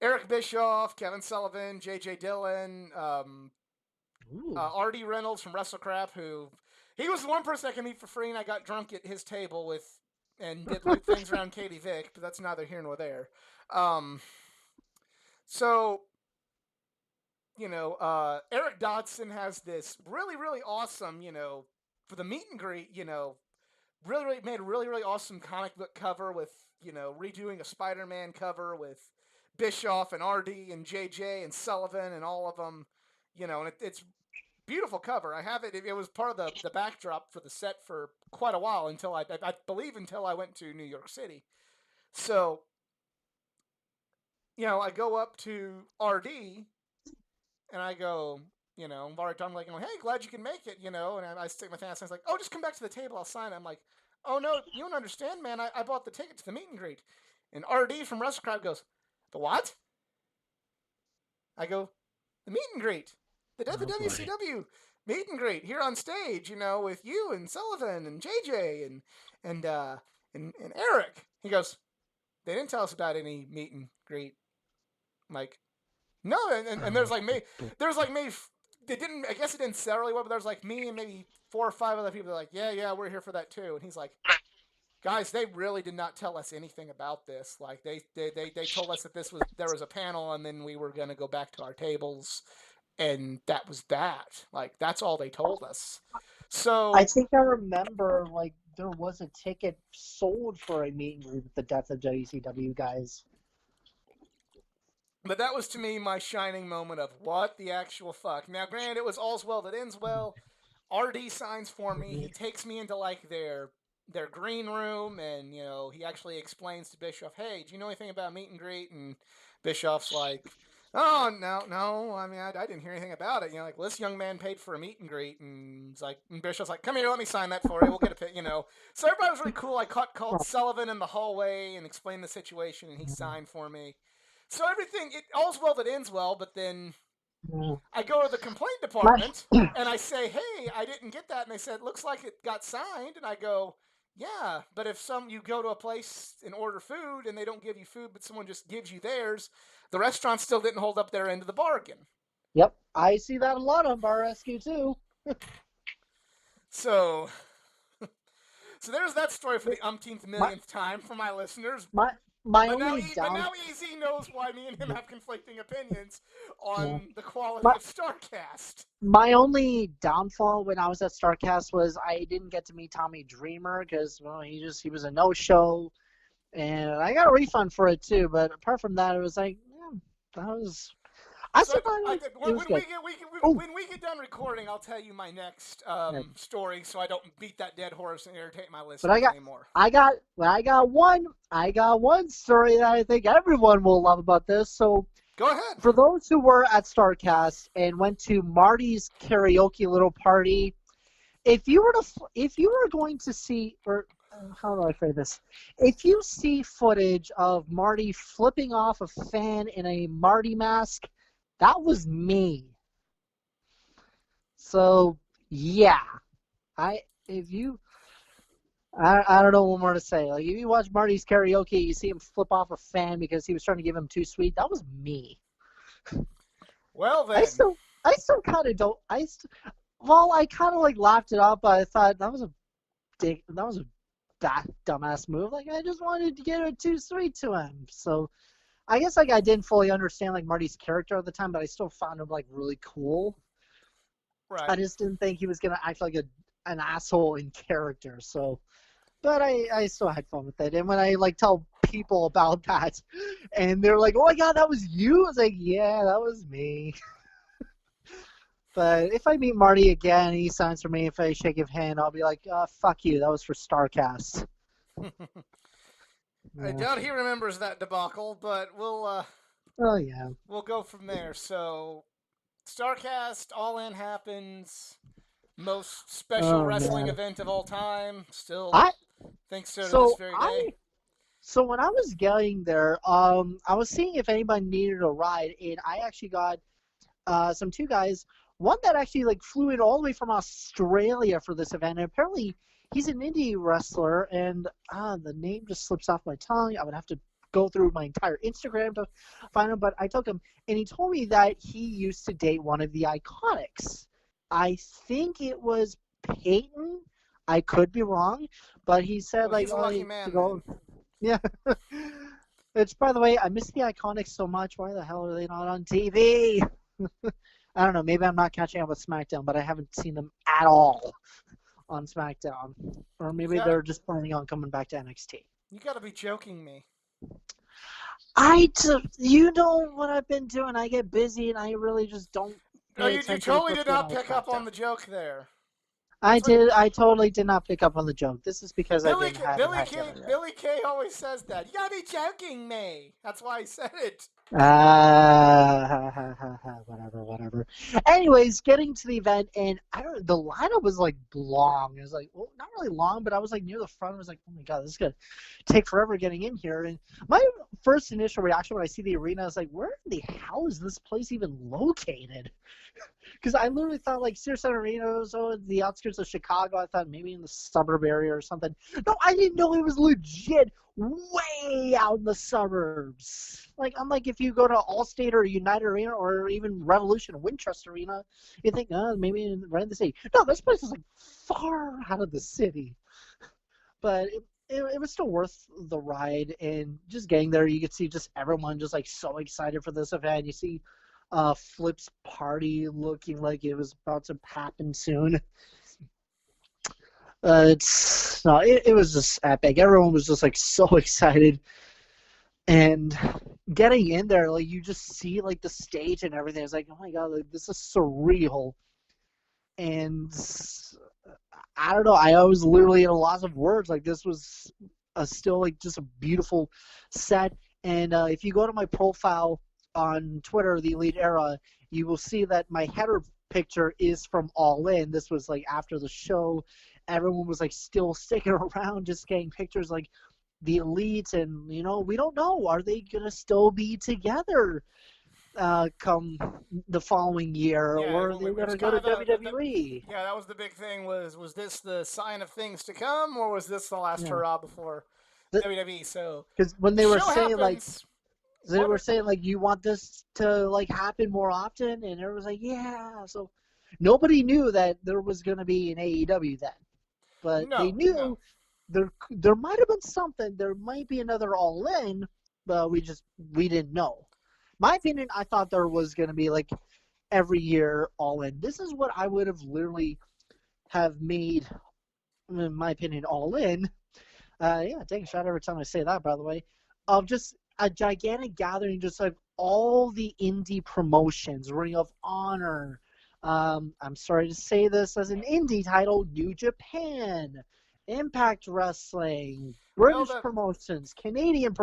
Eric Bischoff, Kevin Sullivan, J.J. Dillon, Ooh. R.D. Reynolds from WrestleCrap, who he was the one person I could meet for free, and I got drunk at his table with and did lewd things around Katie Vick, but that's neither here nor there. So Eric Dodson has this really, really awesome, for the meet and greet, really, really made a really, really awesome comic book cover with, redoing a Spider-Man cover with Bischoff and RD and JJ and Sullivan and all of them, and it's beautiful cover. I have it. It was part of the backdrop for the set for quite a while until I believe until I went to New York City. So, I go up to RD and I go, I'm already talking like, hey, glad you can make it, and I stick my thing out. I was like, oh, just come back to the table, I'll sign it. I'm like, oh no, you don't understand, man. I bought the ticket to the meet and greet. And RD from WrestleCrowd goes, the what? I go, the meet and greet, the Death of Oh boy. WCW meet and greet here on stage, with you and Sullivan and JJ and and Eric. He goes, they didn't tell us about any meet and greet. I'm like, no, and there's Oh, like me. There's like me. They didn't. I guess it didn't sell really well, but there's like me and maybe 4 or 5 other people. That are like, yeah, we're here for that too. And he's like, guys, they really did not tell us anything about this. Like they told us that there was a panel, and then we were gonna go back to our tables, and that was that. Like that's all they told us. I So, think I remember like there was a ticket sold for a meet and greet with the Death of WCW guys. but that was to me my shining moment of what the actual fuck. Now, granted, it was all's well that ends well. RD signs for me. He takes me into like their green room, and he actually explains to Bischoff, "Hey, do you know anything about meet and greet?" And Bischoff's like, "Oh no. I mean, I didn't hear anything about it. Like well, this young man paid for a meet and greet, and it's like, and Bischoff's like, come here, let me sign that for you. We'll get a pit. So everybody was really cool. I called Sullivan in the hallway and explained the situation, and he signed for me. So everything, all's well that ends well, but then I go to the complaint My, department and I say, "Hey, I didn't get that." And they said, "Looks like it got signed." And I go, "Yeah, but if you go to a place and order food and they don't give you food, but someone just gives you theirs, the restaurant still didn't hold up their end of the bargain." yep, I see that a lot on Bar Rescue too. So, so there's that story for the umpteenth My millionth time for my listeners. my my But now, only but down now Easy knows why me and him have conflicting opinions on the quality my of Starcast. my only downfall when I was at Starcast was I didn't get to meet Tommy Dreamer because he was a no show, and I got a refund for it too. But apart from that, it was like that was. I So still thought it was good. Oh, when we get done recording, I'll tell you my next right. story, so I don't beat that dead horse and irritate my But I listeners got, anymore. I got one story that I think everyone will love about this. So Go ahead. for those who were at Starcast and went to Marty's karaoke little party, if you were going to see, or how do I phrase this? If you see footage of Marty flipping off a fan in a Marty mask, that was me. So yeah, I if you I don't know what more to say. Like if you watch Marty's karaoke, you see him flip off a fan because he was trying to give him too sweet. That was me. Well I then, still I still kind of don't. Well, I kind of like laughed it off, but I thought that was a that dumbass move. Like I just wanted to get her too sweet to him. So I guess like I didn't fully understand like Marty's character at the time, but I still found him like really cool. I right. just didn't think he was gonna act like an asshole in character. So, but I still had fun with it. And when I like tell people about that, and they're like, "Oh my god, that was you!" I was like, "Yeah, that was me." But if I meet Marty again, and he signs for me. If I shake his hand, I'll be like, "Fuck you, that was for Starcast." I Yeah. doubt he remembers that debacle, but Oh yeah. we'll go from there. So, Starcast All In happens. Most special Oh wrestling man. event of all time. Still I think so to this so very day. I so when I was getting there, I was seeing if anybody needed a ride, and I actually got some two guys. One that actually like flew in all the way from Australia for this event. And apparently, he's an indie wrestler, and the name just slips off my tongue. I would have to go through my entire Instagram to find him. But I took him, and he told me that he used to date one of the Iconics. I think it was Peyton. I could be wrong, but he said Well, like, he's a oh, lucky to man go. then. Yeah. It's by the way, I miss the Iconics so much. Why the hell are they not on TV? I don't know. Maybe I'm not catching up with SmackDown, but I haven't seen them at all on SmackDown. Or You maybe got they're just planning on coming back to NXT. you got to be joking me. You know what I've been doing. I get busy and I really just don't No, pay you attention to totally what's did going not on with pick up on SmackDown. the joke there. I That's what did. I totally did not pick up on the joke. This is because I haven't had dinner yet. Billy Kay always says that. You gotta be joking me. That's why he said it. Whatever. Anyways, getting to the event, and I don't. The lineup was like long. It was like, well, not really long, but I was like near the front. I was like, oh my god, this is gonna take forever getting in here. And my first initial reaction when I see the arena is like, where the hell is this place even located? Because I literally thought like Sears Center Arena was on the outskirts of Chicago. I thought maybe in the suburb area or something. No, I didn't know it was legit way out in the suburbs. Like I'm like if you go to Allstate or United Arena or even Revolution or Winchester Arena, you think, maybe right in the city. No, this place is like far out of the city. But it was still worth the ride, and just getting there, you could see just everyone just like so excited for this event. You see Flip's party looking like it was about to happen soon. It was just epic. Everyone was just like so excited, and getting in there, like you just see like the stage and everything. It's like, oh my god, like this is surreal. And I don't know. I was literally at a loss of words. Like this was still like just a beautiful set. And if you go to my profile on Twitter, the Elite Era, you will see that my header picture is from All In. This was like after the show. Everyone was like still sticking around, just getting pictures like the Elites, and we don't know, are they gonna still be together come the following year, Yeah, or are they it was gonna go kind to of WWE? yeah, that was the big thing. Was this the sign of things to come, or was this the last Yeah, hurrah before WWE? So because when the they were show saying like happens. they were saying like you want this to like happen more often, and everyone was like, yeah. So nobody knew that there was gonna be an AEW then, but they No, no. knew there might have been something. There might be another All In, but we didn't know. My opinion, I thought there was gonna be like every year All In. This is what I would have literally have made, in my opinion, All In. Yeah, take a shot every time I say that, by the way. Of just a gigantic gathering, just like all the indie promotions, Ring of Honor. I'm sorry to say this as an indie title, New Japan, Impact Wrestling, Well, British the promotions, Canadian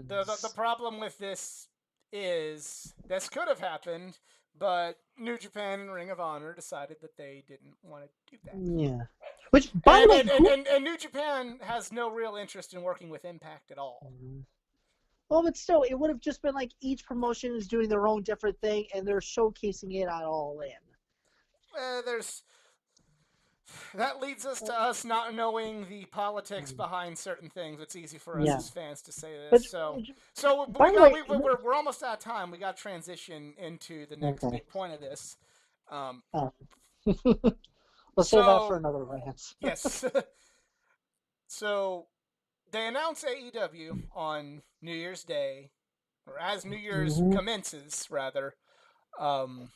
the promotions. problem with this is this could have happened, but New Japan and Ring of Honor decided that they didn't want to do that. Yeah. Which, by the And way, and, and, who? and and New Japan has no real interest in working with Impact at all. Well, but still, it would have just been like each promotion is doing their own different thing, and they're showcasing it at all in. There's that leads us to us not knowing the politics behind certain things. It's easy for us Yeah. as fans to say this. But So by we the got way, we're almost out of time. We got to transition into the next okay. big point of this. Um, Uh, we'll save that for so another rant. yes, so they announced AEW on New Year's Day, or as New Year's hmm commences, rather, um,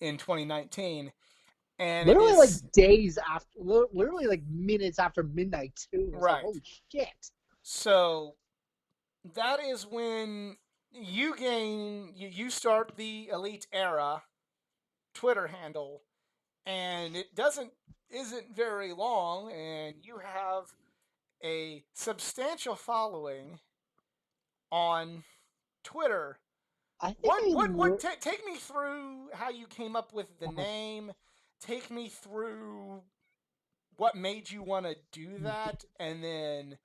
in 2019, and it Literally, is like days after, literally like minutes after midnight too. It's like, right. holy shit. So that is when you start the Elite Era Twitter handle, and it doesn't isn't very long, and you have a substantial following on Twitter. I think What I. take me through how you came up with the name? Take me through what made you want to do that, and then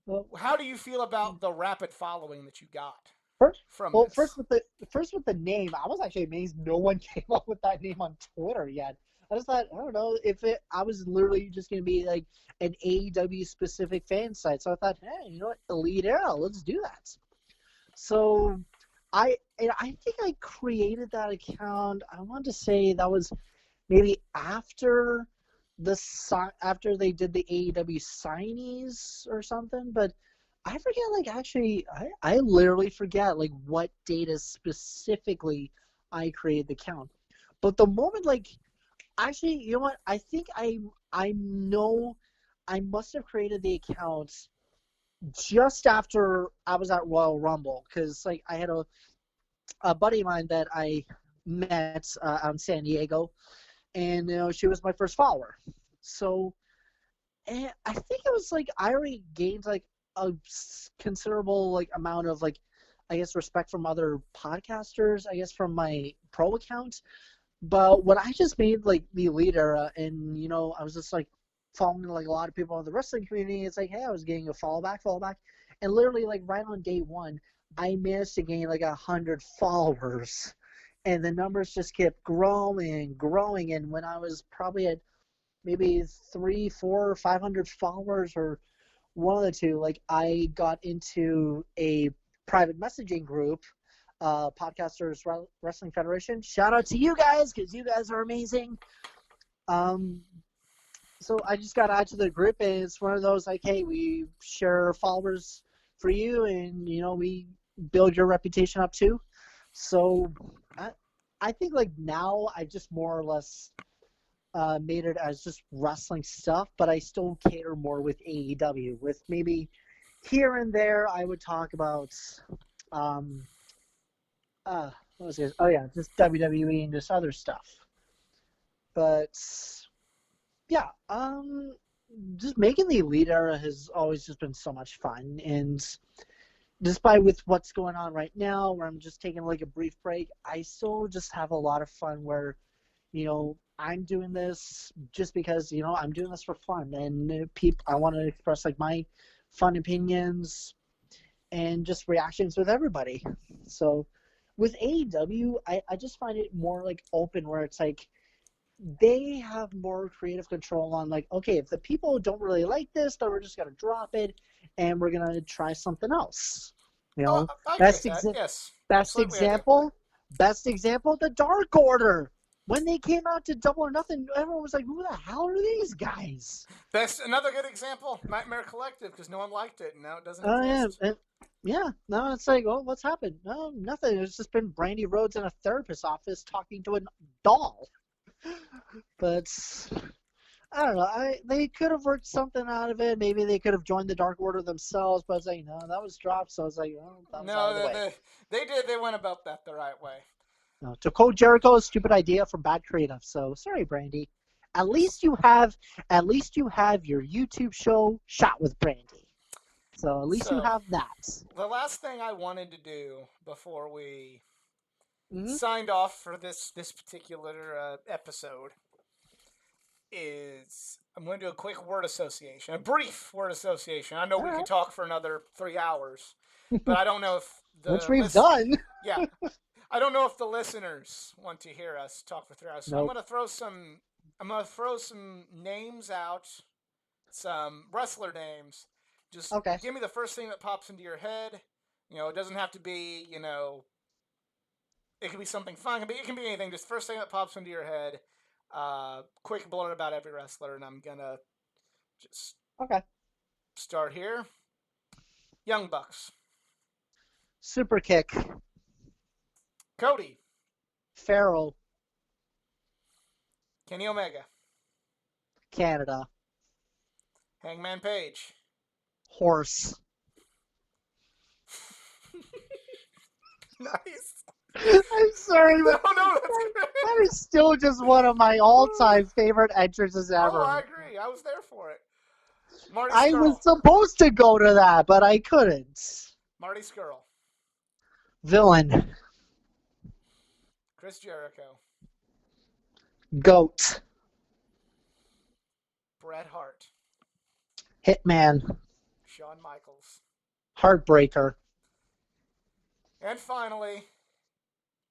Well, how do you feel about the rapid following that you got first, from well, this? first with the name, I was actually amazed no one came up with that name on Twitter yet. I just thought, I don't know, if it, I was literally just gonna be like an AEW specific fan site. So I thought, hey, you know what, Elite Era, let's do that. So I think I created that account. I want to say that was maybe after after they did the AEW signees or something, but I forget, like, actually I literally forget like what data specifically I created the account. But the moment, like, actually, you know what, I think I know I must have created the account just after I was at Royal Rumble, because like I had a buddy of mine that I met out in San Diego, and she was my first follower. So, and I think it was like I already gained like a considerable like amount of, like, I guess, respect from other podcasters, I guess, from my pro account. But when I just made like the Elite Era, and I was just like following like a lot of people in the wrestling community, it's like, hey, I was getting a follow back, and literally like right on day one, I managed to gain like 100 followers, and the numbers just kept growing and growing. And when I was probably at maybe 3, 4, 500 followers, or one of the two, like, I got into a private messaging group, Podcasters Wrestling Federation. Shout out to you guys, because you guys are amazing. Um, so I just got added to the group, and it's one of those like, hey, we share followers for you, and we build your reputation up too. So I, I think like now I just more or less made it as just wrestling stuff, but I still cater more with AEW. With maybe here and there, I would talk about um, what was it? Oh yeah, just WWE and just other stuff. But yeah, just making the Elite Era has always just been so much fun. And despite with what's going on right now, where I'm just taking like a brief break, I still just have a lot of fun where, I'm doing this just because, I'm doing this for fun, and I want to express like my fun opinions and just reactions with everybody. So with AEW, I just find it more like open, where it's like they have more creative control on, like, okay, if the people don't really like this, then we're just gonna drop it and we're gonna try something else. You Oh, know, I agree with best that. exa- Yes, best absolutely, I do. example, best example, the Dark Order. When they came out to Double or Nothing, everyone was like, "Who the hell are these guys?" That's another good example, Nightmare Collective, because no one liked it, and now it doesn't Oh yeah, exist. yeah. No, it's like, oh, what's happened? No, nothing. It's just been Brandy Rhodes in a therapist's office talking to a doll. But I don't know. They could have worked something out of it. Maybe they could have joined the Dark Order themselves. But I was like, no, that was dropped. So I was like, oh, that was out No, of the way. they did. They went about that the right way. No, to quote Jericho, a stupid idea from bad creative. So sorry, Brandy. At least you have, at least you have your YouTube show Shot with Brandy. So at least you So have that. the last thing I wanted to do before we Hmm. signed off for this particular episode is I'm going to do a quick word association, a brief word association. I know All we could right, talk for another 3 hours, but I don't know if which the we've list. done. Yeah, I don't know if the listeners want to hear us talk for 3 hours. So I'm Nope. going to throw some. I'm going to throw some names out, some wrestler names. Just Okay. give me the first thing that pops into your head. It doesn't have to be. It can be something fun. It can be anything. Just first thing that pops into your head. Quick blurt about every wrestler, and I'm gonna just Okay. start here. Young Bucks. Super kick. Cody. Farrell. Kenny Omega. Canada. Hangman Page. Horse. Nice. I'm sorry, No, but no, that's good. that is still just one of my all-time favorite entrances Oh, ever. I agree. I was there for it. Marty I was Skrull. supposed to go to that, but I couldn't. Marty Skrull. Villain. Chris Jericho. Goat. Bret Hart. Hitman. Shawn Michaels. Heartbreaker. And finally,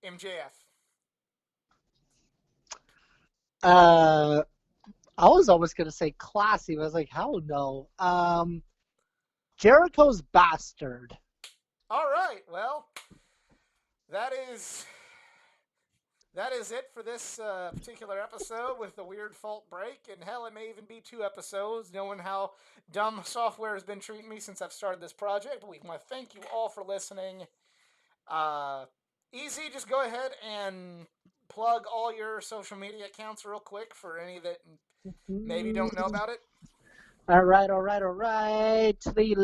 MJF. Uh, I was almost gonna say classy, but I was like, hell no. Jericho's bastard. All right. Well, that is that is it for this particular episode with the weird fault break. And hell, it may even be 2 episodes, knowing how dumb software has been treating me since I've started this project. But we want to thank you all for listening. Uh, Easy, just go ahead and plug all your social media accounts real quick for any that maybe don't know about it. All right, all right, all right. To the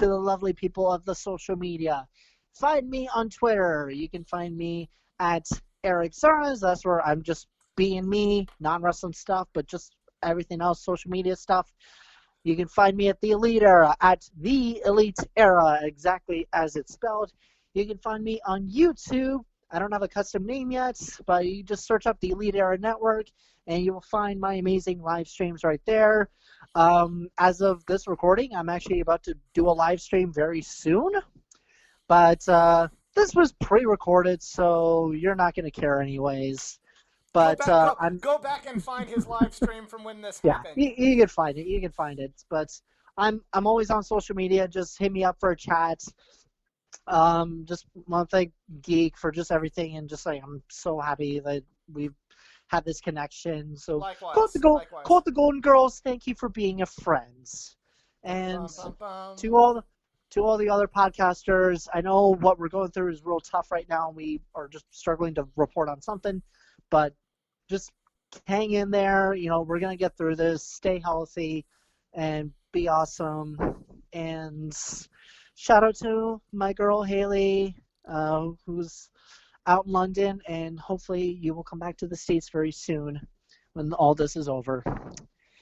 lovely people of the social media. Find me on Twitter. You can find me at Eric Saras. That's where I'm just being me, non-wrestling stuff, but just everything else, social media stuff. You can find me at the Elite Era, at the Elite Era, exactly as it's spelled. You can find me on YouTube. I don't have a custom name yet, but you just search up the Elite Era Network, and you will find my amazing live streams right there. As of this recording, I'm actually about to do a live stream very soon, but this was pre-recorded, so you're not going to care anyways. Go But back, go I'm go back and find his live stream from when this yeah, happened. you can find it. You can find it. But I'm always on social media. Just hit me up for a chat. Just want to thank Geek for just everything, and just like I'm so happy that we've had this connection. So Likewise, quote likewise. the Golden Girls. Thank you for being a friend. Bum, And bum, bum, bum. to all the other podcasters, I know what we're going through is real tough right now. We are just struggling to report on something, but just hang in there. We're gonna get through this. Stay healthy and be awesome. And shout out to my girl Haley, who's out in London, and hopefully you will come back to the States very soon when all this is over.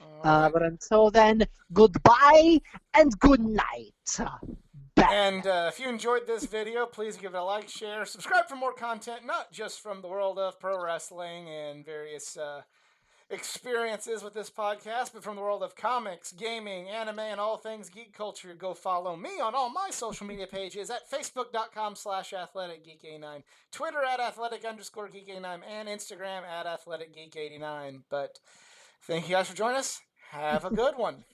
All right. But until then, goodbye and good night. Bang. And if you enjoyed this video, please give it a like, share, subscribe for more content, not just from the world of pro wrestling and various experiences with this podcast, but from the world of comics, gaming, anime, and all things geek culture. Go follow me on all my social media pages at facebook.com/athleticgeek89, Twitter at athletic_geek89, and Instagram at athleticgeek89. But thank you guys for joining us. Have a good one.